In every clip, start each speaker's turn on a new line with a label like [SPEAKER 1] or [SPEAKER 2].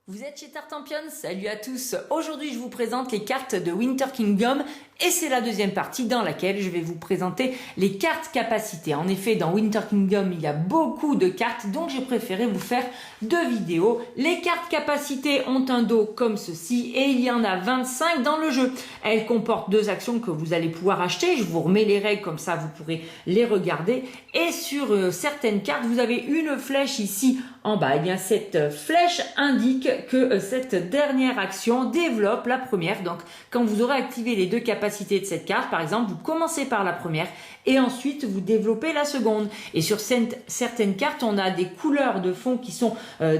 [SPEAKER 1] Vous êtes chez Tartampion, salut à tous. Aujourd'hui je vous présente les cartes de Winter Kingdom et c'est la deuxième partie dans laquelle je vais vous présenter les cartes capacité. En effet, dans Winter Kingdom il y a beaucoup de cartes, donc j'ai préféré vous faire deux vidéos. Les cartes capacité ont un dos comme ceci et il y en a 25 dans le jeu. Elles comportent deux actions que vous allez pouvoir acheter. Je vous remets les règles comme ça vous pourrez les regarder. Et sur certaines cartes vous avez une flèche ici en bas. Et bien cette flèche indique que cette dernière action développe la première. Donc quand vous aurez activé les deux capacités de cette carte, par exemple, vous commencez par la première et ensuite vous développez la seconde. Et sur certaines cartes, on a des couleurs de fond qui sont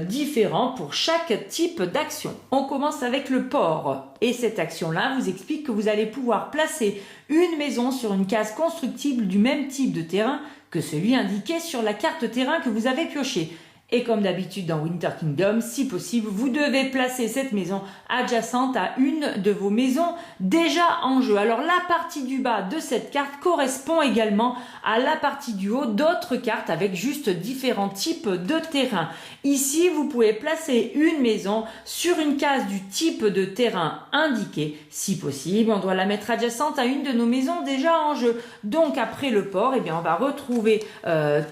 [SPEAKER 1] différentes pour chaque type d'action. On commence avec le port. Et cette action-là vous explique que vous allez pouvoir placer une maison sur une case constructible du même type de terrain que celui indiqué sur la carte terrain que vous avez pioché. Et comme d'habitude dans Winter Kingdom, si possible, vous devez placer cette maison adjacente à une de vos maisons déjà en jeu. Alors la partie du bas de cette carte correspond également à la partie du haut d'autres cartes avec juste différents types de terrain. Ici, vous pouvez placer une maison sur une case du type de terrain indiqué. Si possible, on doit la mettre adjacente à une de nos maisons déjà en jeu. Donc après le port, eh bien, on va retrouver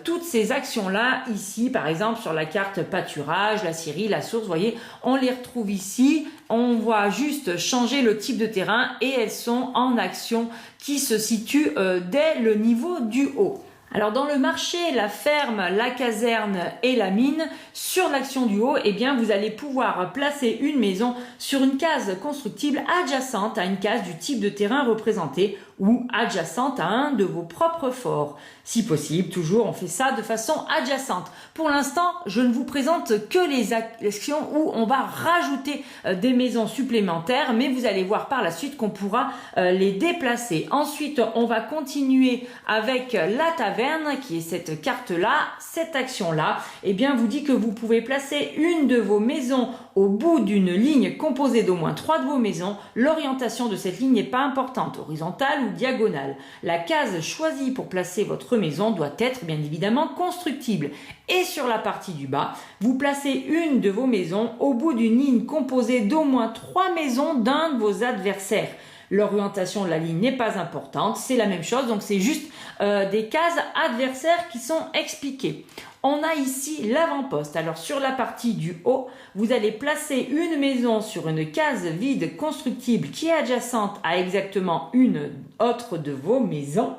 [SPEAKER 1] toutes ces actions-là ici, par exemple, sur la carte pâturage, la scierie, la source, vous voyez, on les retrouve ici. On voit juste changer le type de terrain et elles sont en action qui se situe dès le niveau du haut. Alors dans le marché, la ferme, la caserne et la mine, sur l'action du haut, eh bien vous allez pouvoir placer une maison sur une case constructible adjacente à une case du type de terrain représenté ou adjacente à un de vos propres forts. Si possible, toujours on fait ça de façon adjacente. Pour l'instant, je ne vous présente que les actions où on va rajouter des maisons supplémentaires, mais vous allez voir par la suite qu'on pourra les déplacer. Ensuite, on va continuer avec la taverne, qui est cette carte-là. Cette action-là, eh bien, vous dit que vous pouvez placer une de vos maisons au bout d'une ligne composée d'au moins 3 de vos maisons. L'orientation de cette ligne n'est pas importante, horizontale ou diagonale. La case choisie pour placer votre maison doit être bien évidemment constructible. Et sur la partie du bas, vous placez une de vos maisons au bout d'une ligne composée d'au moins 3 maisons d'un de vos adversaires. L'orientation de la ligne n'est pas importante, c'est la même chose, donc c'est juste des cases adversaires qui sont expliquées. On a ici l'avant-poste. Alors sur la partie du haut, vous allez placer une maison sur une case vide constructible qui est adjacente à exactement une autre de vos maisons,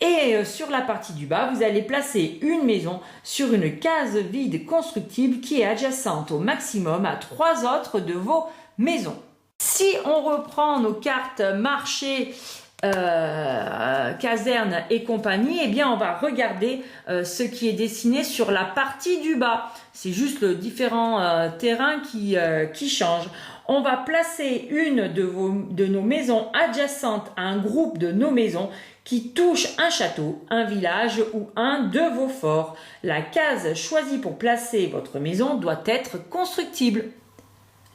[SPEAKER 1] Et sur la partie du bas, vous allez placer une maison sur une case vide constructible qui est adjacente au maximum à 3 autres de vos maisons. Si on reprend nos cartes marché, caserne et compagnie, eh bien on va regarder ce qui est dessiné sur la partie du bas. C'est juste le différent terrain qui change. On va placer une de nos maisons adjacentes à un groupe de nos maisons qui touche un château, un village ou un de vos forts. La case choisie pour placer votre maison doit être constructible.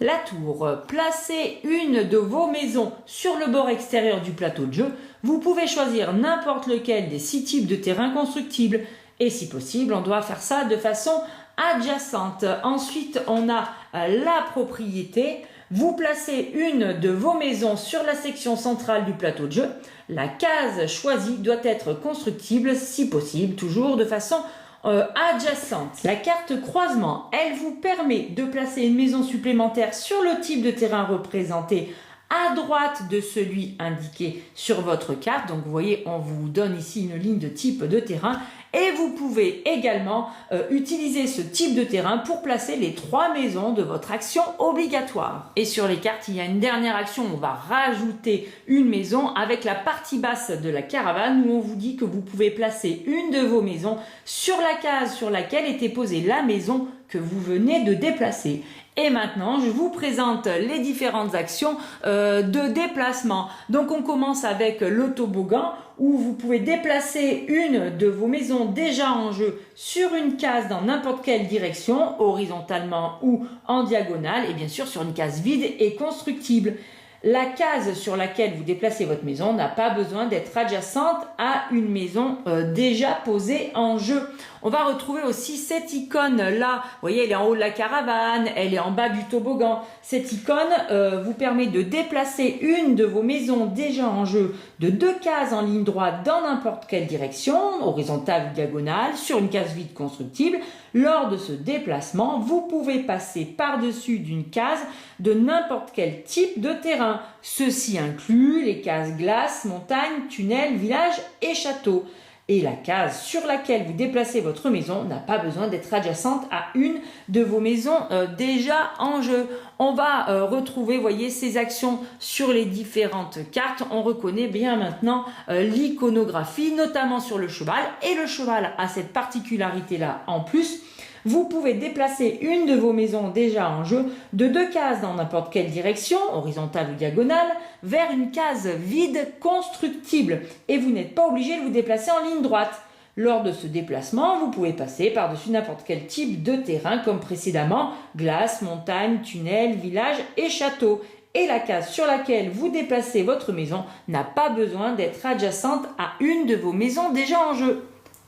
[SPEAKER 1] La tour. Placez une de vos maisons sur le bord extérieur du plateau de jeu. Vous pouvez choisir n'importe lequel des 6 types de terrains constructibles. Et si possible, on doit faire ça de façon adjacente. Ensuite, on a la propriété. Vous placez une de vos maisons sur la section centrale du plateau de jeu. La case choisie doit être constructible, si possible, toujours de façon adjacente. La carte croisement, elle vous permet de placer une maison supplémentaire sur le type de terrain représenté à droite de celui indiqué sur votre carte. Donc vous voyez, on vous donne ici une ligne de type de terrain et vous pouvez également utiliser ce type de terrain pour placer les 3 maisons de votre action obligatoire. Et sur les cartes, il y a une dernière action, on va rajouter une maison avec la partie basse de la caravane où on vous dit que vous pouvez placer une de vos maisons sur la case sur laquelle était posée la maison que vous venez de déplacer. Et maintenant, je vous présente les différentes actions de déplacement. Donc on commence avec le toboggan où vous pouvez déplacer une de vos maisons déjà en jeu sur une case dans n'importe quelle direction, horizontalement ou en diagonale, et bien sûr sur une case vide et constructible. La case sur laquelle vous déplacez votre maison n'a pas besoin d'être adjacente à une maison déjà posée en jeu. On va retrouver aussi cette icône là, vous voyez, elle est en haut de la caravane, elle est en bas du toboggan. Cette icône vous permet de déplacer une de vos maisons déjà en jeu de 2 cases en ligne droite dans n'importe quelle direction, horizontale ou diagonale, sur une case vide constructible. Lors de ce déplacement, vous pouvez passer par-dessus d'une case de n'importe quel type de terrain. Ceci inclut les cases glace, montagne, tunnel, village et château. Et la case sur laquelle vous déplacez votre maison n'a pas besoin d'être adjacente à une de vos maisons déjà en jeu. On va retrouver, voyez, ces actions sur les différentes cartes. On reconnaît bien maintenant l'iconographie, notamment sur le cheval. Et le cheval a cette particularité-là en plus. Vous pouvez déplacer une de vos maisons déjà en jeu de 2 cases dans n'importe quelle direction, horizontale ou diagonale, vers une case vide constructible. Et vous n'êtes pas obligé de vous déplacer en ligne droite. Lors de ce déplacement, vous pouvez passer par-dessus n'importe quel type de terrain comme précédemment, glace, montagne, tunnel, village et château. Et la case sur laquelle vous déplacez votre maison n'a pas besoin d'être adjacente à une de vos maisons déjà en jeu.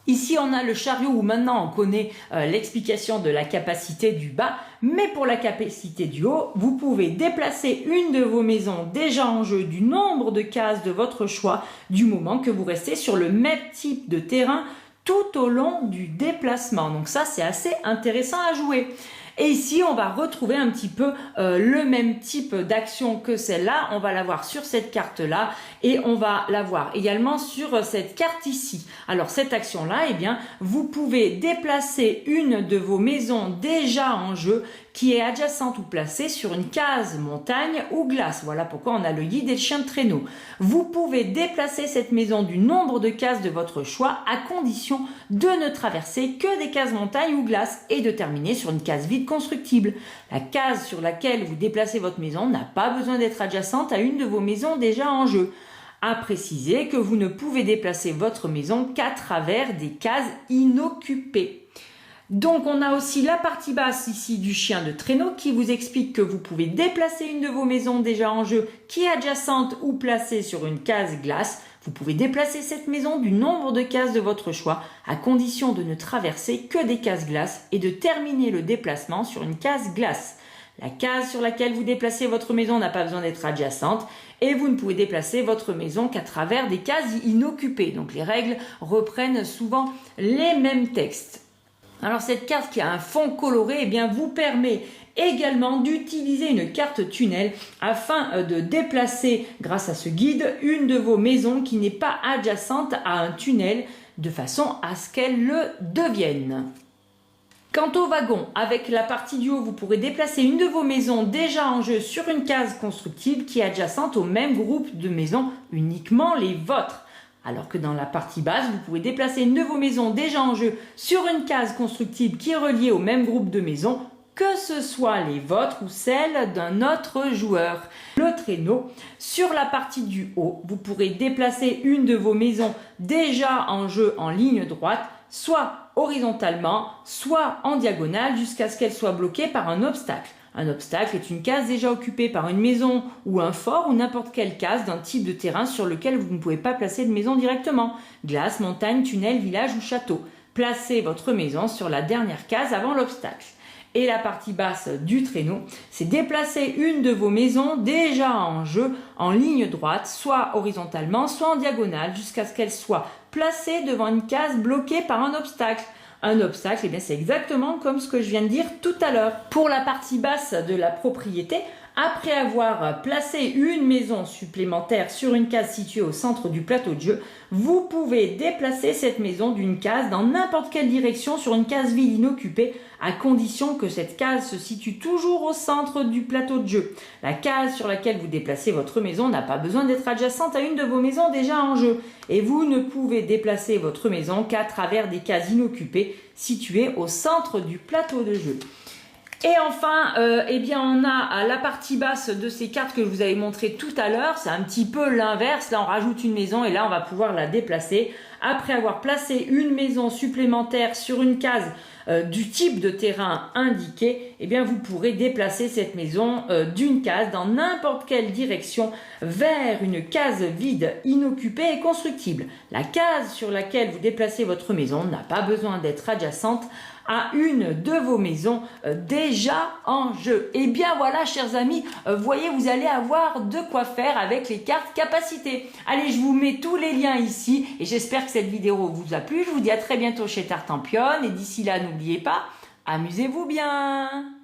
[SPEAKER 1] Ici, on a le chariot où maintenant on connaît l'explication de la capacité du bas, mais pour la capacité du haut, vous pouvez déplacer une de vos maisons déjà en jeu du nombre de cases de votre choix du moment que vous restez sur le même type de terrain tout au long du déplacement. Donc ça, c'est assez intéressant à jouer. Et ici, on va retrouver un petit peu le même type d'action que celle-là. On va la voir sur cette carte-là et on va la voir également sur cette carte ici. Alors, cette action-là, eh bien, vous pouvez déplacer une de vos maisons déjà en jeu qui est adjacente ou placée sur une case montagne ou glace. Voilà pourquoi on a le guide et le chien de traîneau. Vous pouvez déplacer cette maison du nombre de cases de votre choix à condition de ne traverser que des cases montagne ou glace et de terminer sur une case vide constructible. La case sur laquelle vous déplacez votre maison n'a pas besoin d'être adjacente à une de vos maisons déjà en jeu. À préciser que vous ne pouvez déplacer votre maison qu'à travers des cases inoccupées. Donc on a aussi la partie basse ici du chien de traîneau qui vous explique que vous pouvez déplacer une de vos maisons déjà en jeu qui est adjacente ou placée sur une case glace. Vous pouvez déplacer cette maison du nombre de cases de votre choix à condition de ne traverser que des cases glace et de terminer le déplacement sur une case glace. La case sur laquelle vous déplacez votre maison n'a pas besoin d'être adjacente et vous ne pouvez déplacer votre maison qu'à travers des cases inoccupées. Donc les règles reprennent souvent les mêmes textes. Alors cette carte qui a un fond coloré eh bien, vous permet également d'utiliser une carte tunnel afin de déplacer grâce à ce guide une de vos maisons qui n'est pas adjacente à un tunnel de façon à ce qu'elle le devienne. Quant au wagon, avec la partie du haut, vous pourrez déplacer une de vos maisons déjà en jeu sur une case constructive qui est adjacente au même groupe de maisons, uniquement les vôtres. Alors que dans la partie basse, vous pouvez déplacer une de vos maisons déjà en jeu sur une case constructive qui est reliée au même groupe de maisons, que ce soit les vôtres ou celles d'un autre joueur. Le traîneau, sur la partie du haut, vous pourrez déplacer une de vos maisons déjà en jeu en ligne droite, soit horizontalement, soit en diagonale jusqu'à ce qu'elle soit bloquée par un obstacle. Un obstacle est une case déjà occupée par une maison ou un fort ou n'importe quelle case d'un type de terrain sur lequel vous ne pouvez pas placer de maison directement. Glace, montagne, tunnel, village ou château. Placez votre maison sur la dernière case avant l'obstacle. Et la partie basse du traîneau, c'est déplacer une de vos maisons déjà en jeu en ligne droite, soit horizontalement, soit en diagonale, jusqu'à ce qu'elle soit placée devant une case bloquée par un obstacle. Un obstacle, eh bien, c'est exactement comme ce que je viens de dire tout à l'heure. Pour la partie basse de la propriété, après avoir placé une maison supplémentaire sur une case située au centre du plateau de jeu, vous pouvez déplacer cette maison d'une case dans n'importe quelle direction sur une case vide inoccupée, à condition que cette case se situe toujours au centre du plateau de jeu. La case sur laquelle vous déplacez votre maison n'a pas besoin d'être adjacente à une de vos maisons déjà en jeu. Et vous ne pouvez déplacer votre maison qu'à travers des cases inoccupées situées au centre du plateau de jeu. Et enfin, eh bien, on a à la partie basse de ces cartes que je vous avais montré tout à l'heure, c'est un petit peu l'inverse. Là, on rajoute une maison et là, on va pouvoir la déplacer après avoir placé une maison supplémentaire sur une case du type de terrain indiqué, eh bien vous pourrez déplacer cette maison d'une case dans n'importe quelle direction vers une case vide, inoccupée et constructible. La case sur laquelle vous déplacez votre maison n'a pas besoin d'être adjacente à une de vos maisons déjà en jeu. Et bien voilà, chers amis, voyez, vous allez avoir de quoi faire avec les cartes capacité. Allez, je vous mets tous les liens ici et j'espère que cette vidéo vous a plu. Je vous dis à très bientôt chez Tartampion et d'ici là, n'oubliez pas, amusez-vous bien.